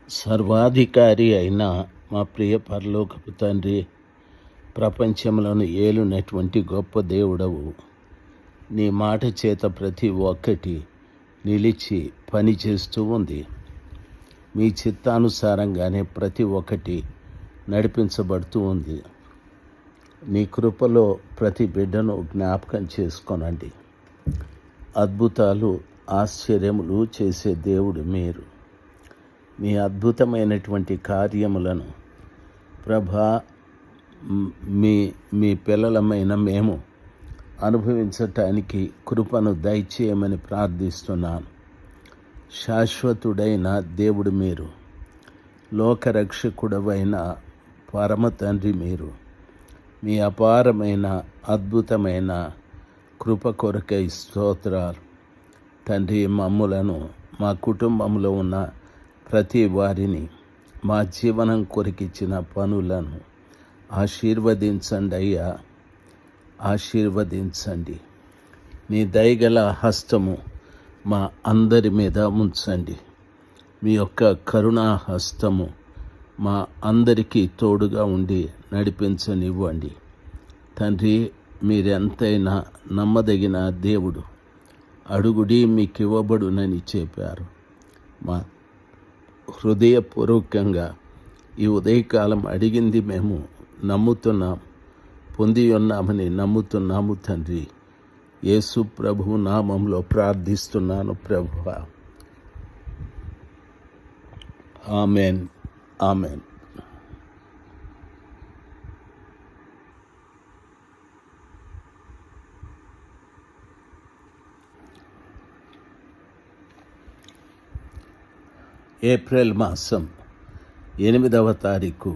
సర్వాధికారి అయిన మా ప్రియ పరలోకపు తండ్రి, ప్రపంచంలోని ఏలునటువంటి గొప్ప దేవుడవు. నీ మాట చేత ప్రతి ఒక్కటి నిలిచి పనిచేస్తూ ఉంది. మీ చిత్తానుసారంగానే ప్రతి ఒక్కటి నడిపించబడుతూ ఉంది. నీ కృపలో ప్రతి బిడ్డను జ్ఞాపకం చేసుకోనండి. అద్భుతాలు, ఆశ్చర్యములు చేసే దేవుడు మీరు. మీ అద్భుతమైనటువంటి కార్యములను ప్రభా మీ పిల్లలమైన మేము అనుభవించటానికి కృపను దయచేయమని ప్రార్థిస్తున్నాను. శాశ్వతుడైన దేవుడు మీరు, లోకరక్షకుడవైన పరమ తండ్రి మీరు. మీ అపారమైన అద్భుతమైన కృప కొరకై స్తోత్రాలు తండ్రి. మమ్ములను, మా కుటుంబంలో ఉన్న ప్రతి వారిని, మా జీవనం కొరికిచ్చిన పనులను ఆశీర్వదించండి అయ్యా, ఆశీర్వదించండి. నీ దయగల హస్తము మా అందరి మీద ఉంచండి. మీ యొక్క కరుణా హస్తము మా అందరికీ తోడుగా ఉండి నడిపించనివ్వండి తండ్రి. మీరెంతైనా నమ్మదగిన దేవుడు. అడుగుడి మీకు ఇవ్వబడునని చెప్పారు. మా హృదయపూర్వకంగా ఈ ఉదయకాలం అడిగింది మేము నమ్ముతున్నాం, పొంది ఉన్నామని నమ్ముతున్నాము తండ్రి. యేసు ప్రభు నామంలో ప్రార్థిస్తున్నాను ప్రభువా, ఆమెన్, ఆమెన్. ఏప్రిల్ మాసం 8వ తారీఖు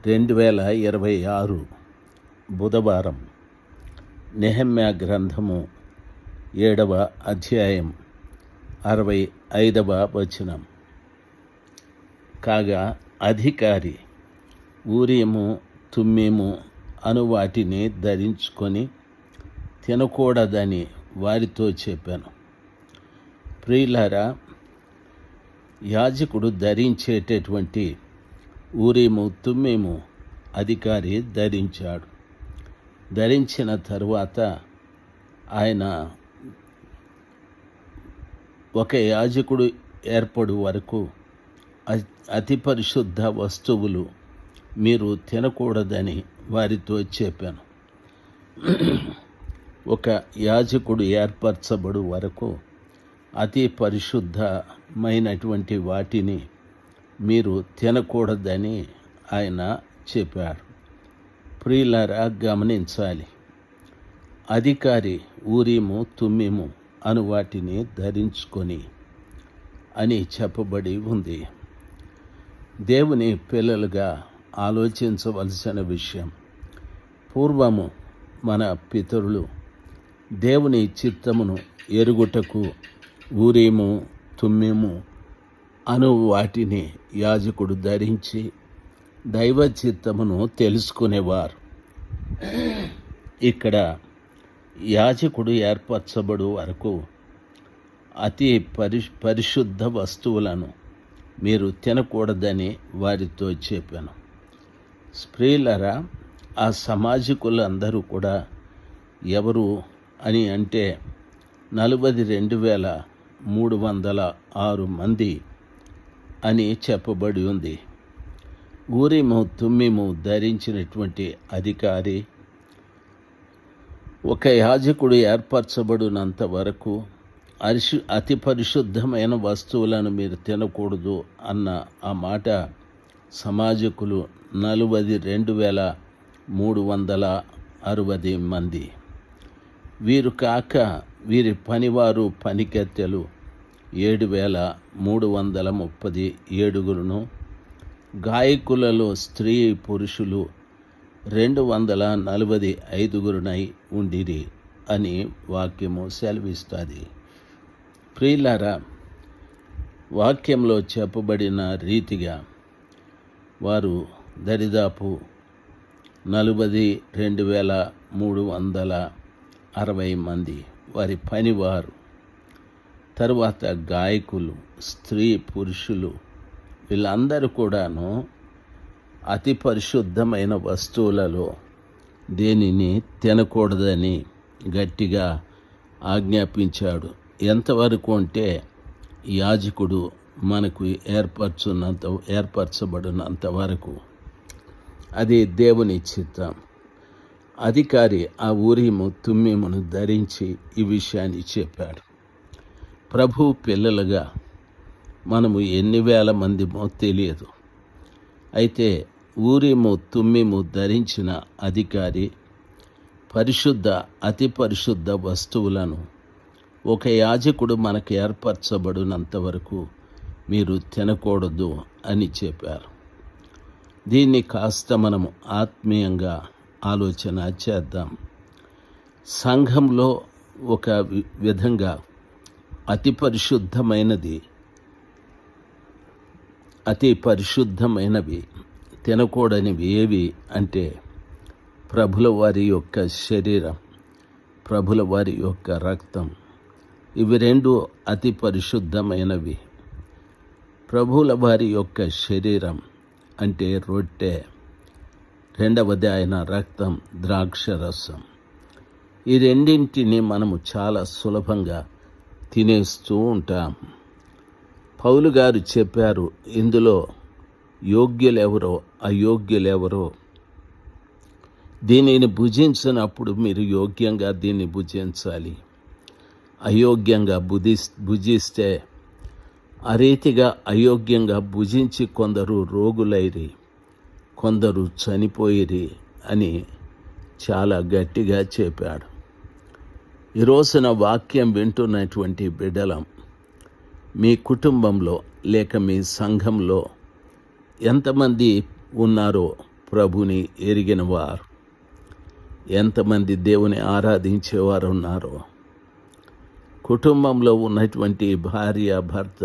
2026 బుధవారం. నెహెమ్యా గ్రంథము 7వ అధ్యాయం 65వ వచనం. కాగా అధికారి ఊరీము తుమ్మీము అను వాటిని ధరించుకొని తినకూడదని వారితో చెప్పాను. ప్రియులారా, యాజకుడు ధరించేటటువంటి ఊరీము తుమ్మీము అధికారి ధరించాడు. ధరించిన తరువాత ఆయన ఒక యాజకుడు ఏర్పడు వరకు అతి పరిశుద్ధ వస్తువులు మీరు తినకూడదని వారితో చెప్పాను. ఒక యాజకుడు ఏర్పరచబడు వరకు అతి పరిశుద్ధమైనటువంటి వాటిని మీరు తినకూడదని ఆయన చెప్పారు. ప్రియులారా, గమనించాలి. అధికారి ఊరీము తుమ్మీము అను వాటిని ధరించుకొని అని చెప్పబడి ఉంది. దేవుని పిల్లలుగా ఆలోచించవలసిన విషయం, పూర్వము మన పితరులు దేవుని చిత్తమును ఎరుగుటకు ఊరీము తుమ్మీము అను వాటిని యాజకుడు ధరించి దైవ చిత్తమును తెలుసుకునేవారు. ఇక్కడ యాజకుడు ఏర్పరచబడు వరకు అతి పరిశుద్ధ వస్తువులను మీరు తినకూడదని వారితో చెప్పాను. స్త్రీలరా, ఆ సమాజకులందరూ కూడా ఎవరు అని అంటే 42,306 మంది అని చెప్పబడి ఉంది. ఊరీము తుమ్మీము ధరించినటువంటి అధికారి ఒక యాజకుడు ఏర్పరచబడినంత వరకు అతి పరిశుద్ధమైన వస్తువులను మీరు తినకూడదు అన్న ఆ మాట సమాజకులు 42,360 మంది. వీరు కాక వీరి పనివారు పనికెత్తెలు 7,337 గాయకులలో స్త్రీ పురుషులు 245 ఉండిరి అని వాక్యము సెలవిస్తుంది. ప్రియులారా, వాక్యంలో చెప్పబడిన రీతిగా వారు దరిదాపు 42,360 మంది వారి పనివారు. తరువాత గాయకులు, స్త్రీ పురుషులు వీళ్ళందరూ కూడాను అతి పరిశుద్ధమైన వస్తువులలో దేనిని తినకూడదని గట్టిగా ఆజ్ఞాపించాడు. ఎంతవరకు అంటే యాజకుడు మనకు ఏర్పరచబడినంత వరకు. అది దేవుని చిత్తం. అధికారి ఆ ఊరీము తుమ్మీమును ధరించి ఈ విషయాన్ని చెప్పాడు. ప్రభు పిల్లలుగా మనము ఎన్ని వేల మందిమో తెలియదు. అయితే ఊరీము తుమ్మీము ధరించిన అధికారి అతి పరిశుద్ధ వస్తువులను ఒక యాజకుడు మనకు ఏర్పరచబడినంత వరకు మీరు తినకూడదు అని చెప్పారు. దీన్ని కాస్త మనము ఆత్మీయంగా ఆలోచన చేద్దాం. సంఘంలో ఒక విధంగా అతి పరిశుద్ధమైనవి తినకూడనివి ఏవి అంటే ప్రభుల వారి యొక్క శరీరం, ప్రభుల వారి యొక్క రక్తం. ఇవి రెండు అతి పరిశుద్ధమైనవి. ప్రభువుల వారి యొక్క శరీరం అంటే రొట్టె, రెండవది ఆయన రక్తం, ద్రాక్షరసం. ఈ రెండింటిని మనము చాలా సులభంగా తినేస్తూ ఉంటాం. పౌలు గారు చెప్పారు, ఇందులో యోగ్యులెవరో అయోగ్యులెవరో దీనిని భుజించినప్పుడు మీరు యోగ్యంగా దీన్ని భుజించాలి. అయోగ్యంగా భుజిస్తే ఆ రీతిగా అయోగ్యంగా భుజించి కొందరు రోగులైరి, కొందరు చనిపోయిరి అని చాలా గట్టిగా చెప్పాడు. ఈ రోజున వాక్యం వింటున్నటువంటి బిడ్డలం, మీ కుటుంబంలో లేక మీ సంఘంలో ఎంతమంది ఉన్నారో ప్రభుని ఎరిగిన వారు, ఎంతమంది దేవుని ఆరాధించేవారు ఉన్నారో, కుటుంబంలో ఉన్నటువంటి భార్య, భర్త,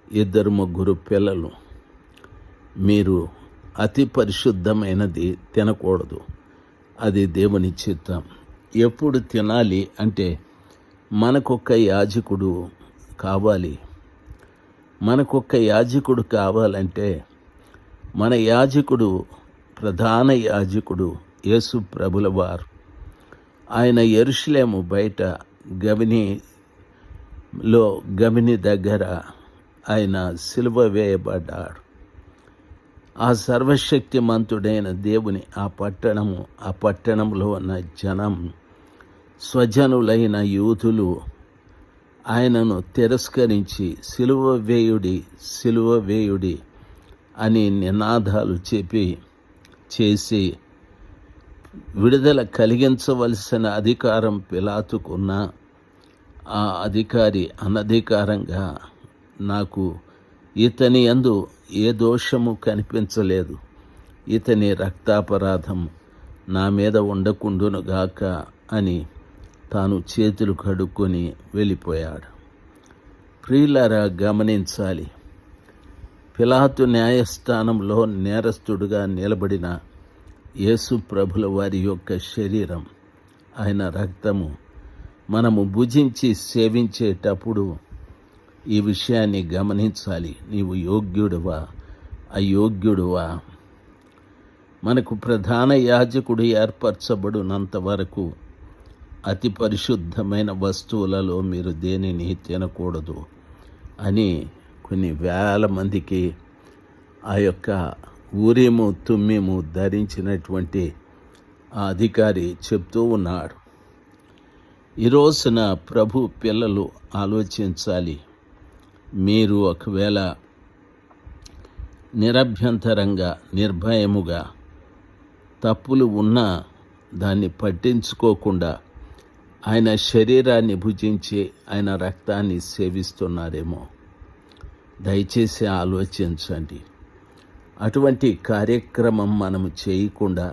2-3 పిల్లలు, మీరు అతి పరిశుద్ధమైనది తినకూడదు. అది దేవుని చిత్తం. ఎప్పుడు తినాలి అంటే మనకొక్క యాజకుడు కావాలి. మనకొక్క యాజకుడు కావాలంటే మన యాజకుడు, ప్రధాన యాజకుడు యేసు ప్రభుల వారు. ఆయన యెరూషలేము బయట గవిని దగ్గర ఆయన సిలువ వేయబడ్డాడు. ఆ సర్వశక్తిమంతుడైన దేవుని ఆ పట్టణంలో ఉన్న జనం, స్వజనులైన యూదులు ఆయనను తిరస్కరించి సిలువ వేయుడి అని నినాదాలు చేసి విడుదల కలిగించవలసిన అధికారం పిలాతుకున్న ఆ అధికారి అనధికారంగా, నాకు ఇతని యందు ఏ దోషము కనిపించలేదు, ఇతని రక్తాపరాధం నా మీద ఉండకుండునుగాక అని తాను చేతులు కడుక్కొని వెళ్ళిపోయాడు. ప్రియులారా, గమనించాలి, పిలాతు న్యాయస్థానంలో నేరస్తుడుగా నిలబడిన యేసు ప్రభుల వారి యొక్క శరీరం, ఆయన రక్తము మనము భుజించి సేవించేటప్పుడు ఈ విషయాన్ని గమనించాలి. నీవు యోగ్యుడువా అయోగ్యుడువా? మనకు ప్రధాన యాజకుడు ఏర్పరచబడినంత వరకు అతి పరిశుద్ధమైన వస్తువులలో మీరు దేనిని తినకూడదు అని కొన్ని వేల మందికి ఆ యొక్క ఊరీము తుమ్మీము ధరించినటువంటి ఆ అధికారి చెప్తూ ఉన్నాడు. ఈ రోజున ప్రభు పిల్లలు ఆలోచించాలి. మీరు ఒకవేళ నిరభ్యంతరంగా, నిర్భయముగా తప్పులు ఉన్నా దాన్ని పట్టించుకోకుండా ఆయన శరీరాన్ని భుజించి ఆయన రక్తాన్ని సేవిస్తున్నారేమో. దయచేసి ఆలోచించండి. అటువంటి కార్యక్రమం మనము చేయకుండా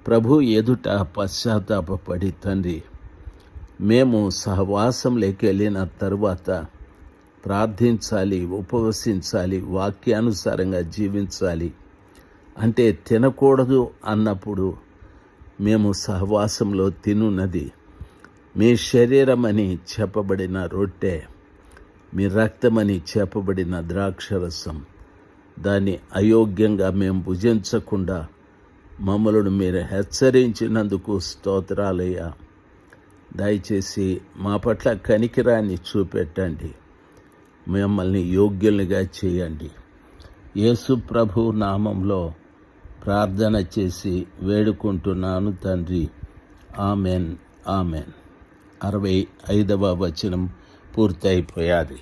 ప్రభు ఎదుట పశ్చాత్తాపపడి, తండ్రి, మేము సహవాసంలోకి వెళ్ళిన తరువాత ప్రార్థించాలి, ఉపవసించాలి, వాక్యానుసారంగా జీవించాలి అంటే తినకూడదు అన్నప్పుడు మేము సహవాసంలో తినున్నది మీ శరీరమని చెప్పబడిన రొట్టె, మీ రక్తమని చెప్పబడిన ద్రాక్షరసం, దాన్ని అయోగ్యంగా మేము భుజించకుండా మమ్మలను మీరు హెచ్చరించినందుకు స్తోత్రాలయ్యా. దయచేసి మా పట్ల కనికిరాన్ని చూపెట్టండి, మిమ్మల్ని యోగ్యులుగా చేయండి. యేసు ప్రభు నామంలో ప్రార్థన చేసి వేడుకుంటున్నాను తండ్రి. Amen, amen. 65వ వచనం పూర్తయిపోయాది.